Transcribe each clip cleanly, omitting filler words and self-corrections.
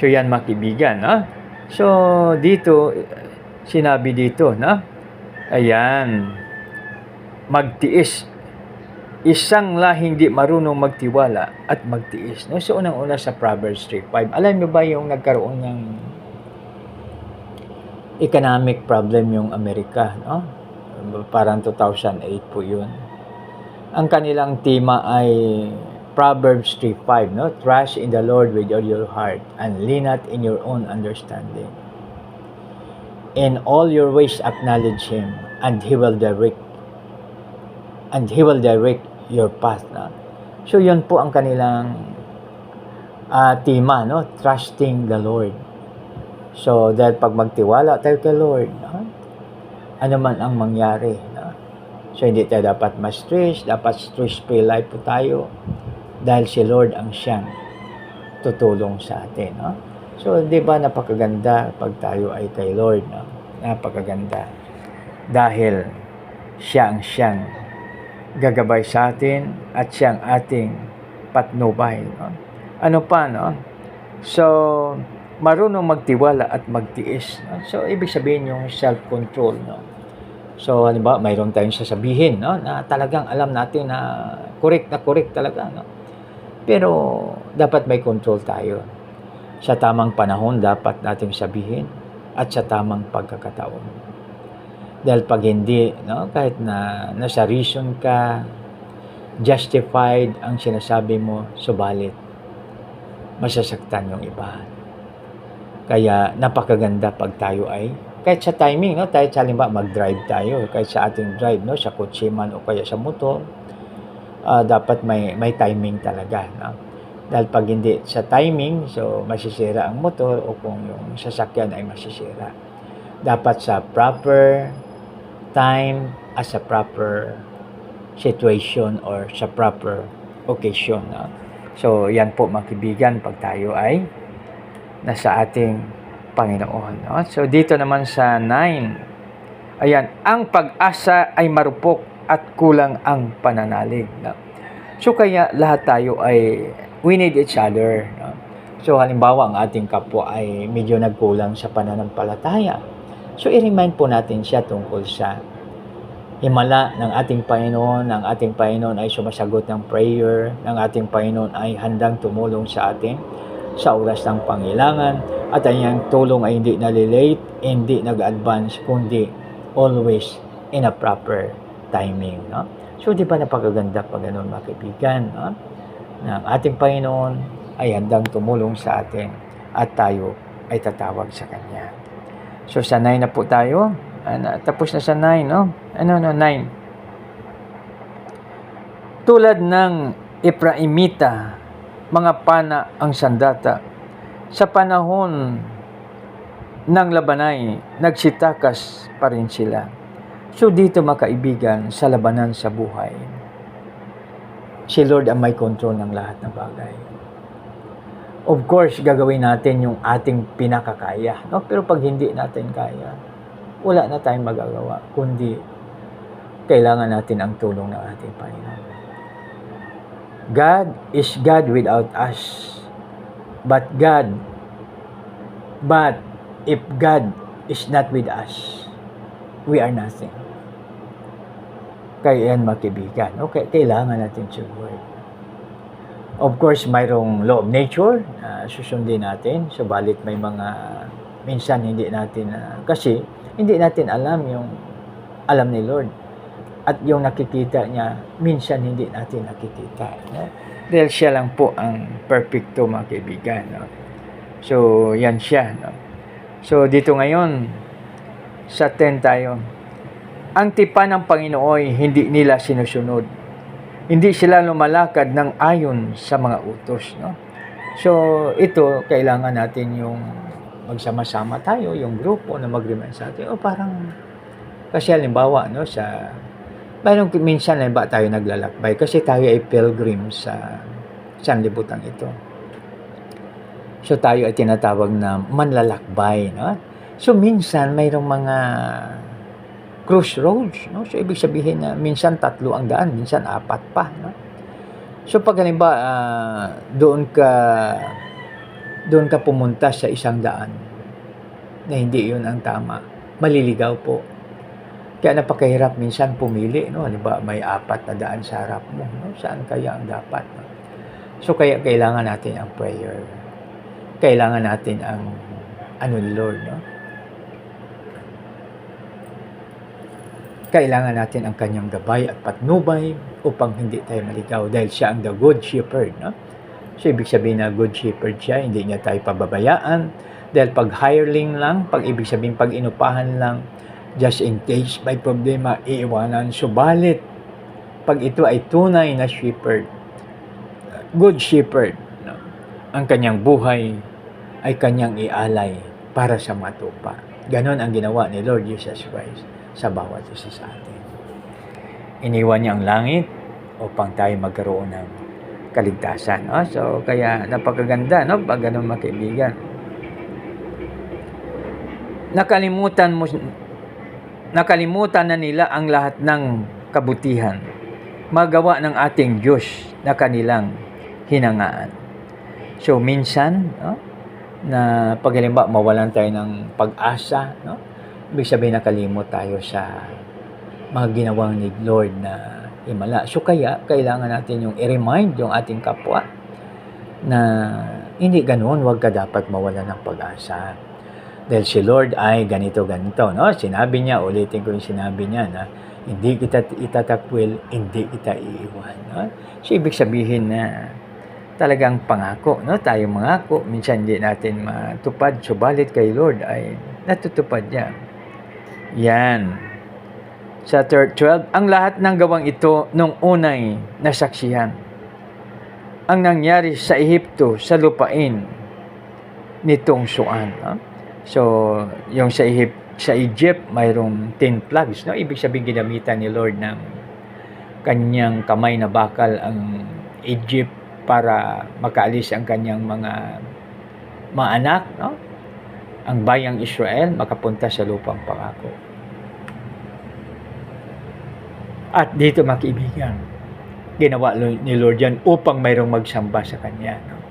So yan mga kaibigan, no? So dito, sinabi dito, no? Ayan, magtiis. Isang lahing di marunong magtiwala at magtiis. No? So unang-una sa Proverbs 3:5. Alam niyo ba yung nagkaroon ng economic problem yung Amerika, no? Parang 2008 po yun. Ang kanilang tema ay Proverbs 3:5, no? Trust in the Lord with all your heart and lean not in your own understanding. In all your ways acknowledge Him and He will direct your path. No? So yun po ang kanilang tema, no? Trusting the Lord. So dahil pag magtiwala tayo kay Lord, no? Ano man ang mangyari, no? So hindi tayo dapat ma-stress, dapat stress-free life po tayo dahil si Lord ang siyang tutulong sa atin, no? So di ba napakaganda pag tayo ay kay Lord, no? Napakaganda dahil siya ang siyang gagabay sa atin at siyang ating patnubay, no? Ano pa, no? So marunong magtiwala at magtiis, no? So ibig sabihin yung self-control, no? So halimbawa mayroon tayong sasabihin, no, na talagang alam natin na correct talaga, no? Pero dapat may control tayo. Sa tamang panahon dapat nating sabihin at sa tamang pagkakataon. Dahil pag hindi, no, kahit na nasa reason ka, justified ang sinasabi mo, subalit masasaktan yung iba. Kaya napakaganda pag tayo ay kahit sa timing, no, tayo sa halimbawa mag-drive tayo, kahit sa ating drive, no, sa kotse man o kaya sa motor, dapat may timing talaga, no? Dahil pag hindi sa timing, so masisira ang motor o kung yung sasakyan ay masisira. Dapat sa proper time at sa proper situation or sa proper occasion, no? So yan po mga kaibigan pag tayo ay nasa ating Panginoon, no? So dito naman sa 9, ayan, ang pag-asa ay marupok at kulang ang pananalig, no? So kaya lahat tayo ay we need each other, no? So halimbawa ang ating kapwa ay medyo nagkulang sa pananampalataya, so i-remind po natin siya tungkol sa himala ng ating Panginoon. Ang ating Panginoon ay sumasagot ng prayer, ng ating Panginoon ay handang tumulong sa atin sa oras ng pangailangan, at ang iyang tulong ay hindi nalilate, hindi nag-advance, kundi always in a proper timing, no? So di ba napakaganda pag ganun mga kaibigan, no? Na ang ating Panginoon ay handang tumulong sa atin at tayo ay tatawag sa Kanya. So sa 9 na po tayo, tapos na sa 9, no? 9. Tulad ng Ephraimita, mga pana ang sandata. Sa panahon ng labanay, nagsitakas pa rin sila. So dito mga kaibigan, sa labanan sa buhay, si Lord ang may control ng lahat ng bagay. Of course, gagawin natin yung ating pinakakaya, no? Pero pag hindi natin kaya, wala na tayong magagawa, kundi kailangan natin ang tulong ng ating Panginoon. God is God without us. But if God is not with us, we are nothing. Kaya yan mga kaibigan, okay, kailangan natin si Lord. Of course, mayroong law of nature na susundin natin, subalit may mga minsan hindi natin, kasi hindi natin alam yung alam ni Lord. At yung nakikita niya, minsan hindi natin nakikita, no? Dahil siya lang po ang perfecto mga kaibigan, no? So, yan siya, no? So, dito ngayon, sa 10 tayo. Ang tipan ng Panginoon hindi nila sinusunod. Hindi sila lumalakad ng ayon sa mga utos, no? So, ito, kailangan natin yung magsama-sama tayo, yung grupo na mag-remind sa atin. O parang, kasi halimbawa, no, sa mayroong minsan ba tayo naglalakbay kasi tayo ay pilgrim sa sanlibutan ito. So tayo ay tinatawag na manlalakbay, no? So minsan mayroong mga crossroads, no? So ibig sabihin na minsan 3 ang daan, minsan 4 pa, no? So pag halimbawa doon ka doon ka pumunta sa isang daan na hindi yun ang tama, maliligaw po. Kaya napakahirap minsan pumili, no? Diba, may 4 na daan sa harap mo, no? Saan kaya ang dapat, no? So kaya kailangan natin ang prayer. Kailangan natin ang ni Lord, no? Kailangan natin ang kanyang gabay at patnubay upang hindi tayo maligaw dahil siya ang the good shepherd, no? So ibig sabihin na good shepherd siya, hindi niya tayo pababayaan dahil pag hireling lang, pag ibig sabihin pag inupahan lang, just in case may problema, iiwanan. Subalit pag ito ay tunay na shepherd, good shepherd, no? Ang kanyang buhay ay kanyang ialay para sa matupa. Ganon ang ginawa ni Lord Jesus Christ sa bawat isa sa atin. Iniwan niya ang langit upang tayo magkaroon ng kaligtasan. No? So, kaya napakaganda, no? Pag ganon, mga kaibigan. Nakalimutan na nila ang lahat ng kabutihan, magawa ng ating Diyos na kanilang hinangaan. So, minsan, no? Na pag halimbawa mawalan tayo ng pag-asa, no? Ibig sabihin nakalimot tayo sa mga ginawang ni Lord na himala. So kaya kailangan natin yung i-remind yung ating kapwa na hindi ganoon, wag ka dapat mawalan ng pag-asa. Dahil si Lord ay ganito, no? Sinabi niya, ulitin ko yung sinabi niya na hindi kita itatakwil, hindi kita iiwan, no? So ibig sabihin na talagang pangako, no? Tayo mangako, minsan hindi natin matupad, subalit kay Lord ay natutupad niya. Yan. Sa 12, ang lahat ng gawang ito nung unay nasaksihan. Ang nangyari sa Ehipto, sa lupain nitong Suan. No? So, yung sa Egypt, mayroong 10 plagues. No? Ibig sabihin, ginamitan ni Lord ng kanyang kamay na bakal ang Egypt para makaalis ang kanyang mga anak, no? Ang bayang Israel makapunta sa lupang pangako. At dito, mga kaibigan, ginawa ni Lord yan upang mayroong magsamba sa Kanya, no?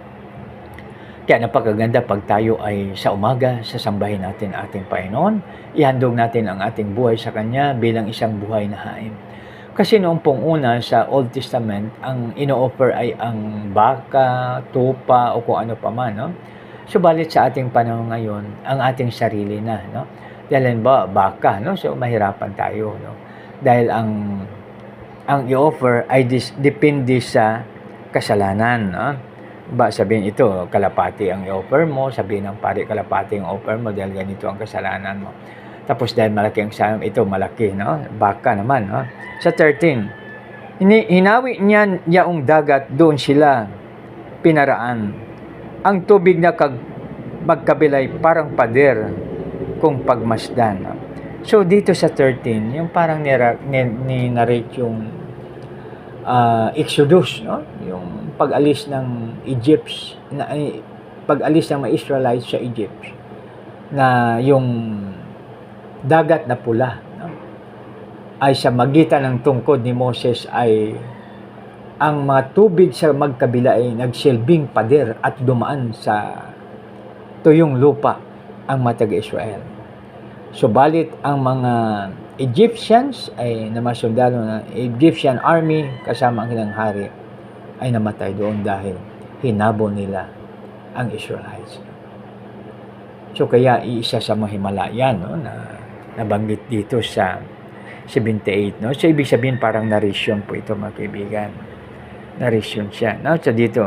Kaya napakaganda pag tayo ay sa umaga, sasambahin natin ating Panginoon, ihandog natin ang ating buhay sa Kanya bilang isang buhay na hain. Kasi noong pong una sa Old Testament, ang ino-offer ay ang baka, tupa, o kung ano pa man, no? Subalit sa ating panahon ngayon, ang ating sarili na, no? Dahil ba baka, no? So mahirapan tayo, no? Dahil ang i-offer ay depende sa kasalanan, no? Ba sabihin ito, kalapati ang i-offer mo, sabihin ng pare kalapati ang offer mo dahil ganito ang kasalanan mo. Tapos dahil malaki ang kasalanan, ito malaki, no? Baka naman, no? Sa 13, hinawi niya yaong dagat, doon sila pinaraan. Ang tubig na magkabilay parang pader kung pagmasdan. No? So dito sa 13, yung parang ni-narrate yung Exodus, no? Yung pag-alis ng pag-alis ng mga Israelites sa Egypt, na yung dagat na pula, no? Ay sa magitan ng tungkod ni Moses ay ang mga tubig sa magkabila ay nagsilbing pader at dumaan sa tuyong lupa ang mga taga-Israel. Subalit ang mga Egyptians ay namasundalo na Egyptian army kasama ang kanilang hari ay namatay doon dahil hinabol nila ang Israelites. So kaya iisa sa mga Himalayan, no, na nabanggit dito sa 78, no? So ibig sabihin parang narration po ito, mga kaibigan. Narration siya, no? So dito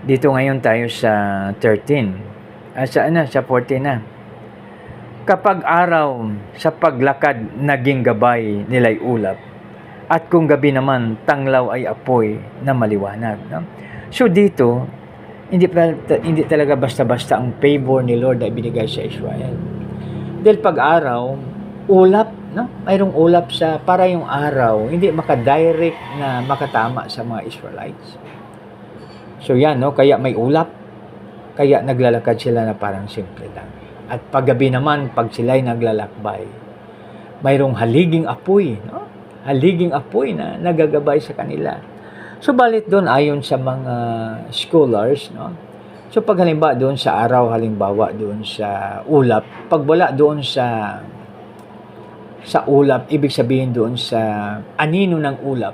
ngayon tayo sa 13. Sa 14 na. Kapag araw sa paglakad naging gabay nila'y ulap, at kung gabi naman tanglaw ay apoy na maliwanag, no? So dito hindi talaga basta-basta ang favor ni Lord na ibinigay sa Israel. Dahil pag araw, ulap, no? Mayroong ulap sa para yung araw hindi makadirect na makatama sa mga Israelites. So yan, no? Kaya may ulap, kaya naglalakad sila na parang simple lang. At paggabi naman, pag sila'y naglalakbay, mayroong haliging apoy, no? Haliging apoy na nagagabay sa kanila. Subalit doon, ayon sa mga scholars, no? So pag halimbawa doon sa araw, halimbawa doon sa ulap, pag wala doon sa ulap, ibig sabihin doon sa anino ng ulap,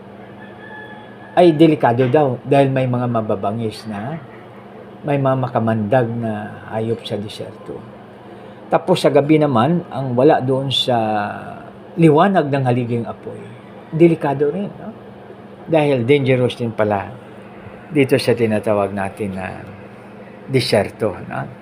ay delikado daw dahil may mga mababangis na, may mga makamandag na hayop sa disyerto. Tapos sa gabi naman, ang wala doon sa liwanag ng haliging apoy, delikado rin, no? Dahil dangerous din pala dito sa tinatawag natin na disyerto, no?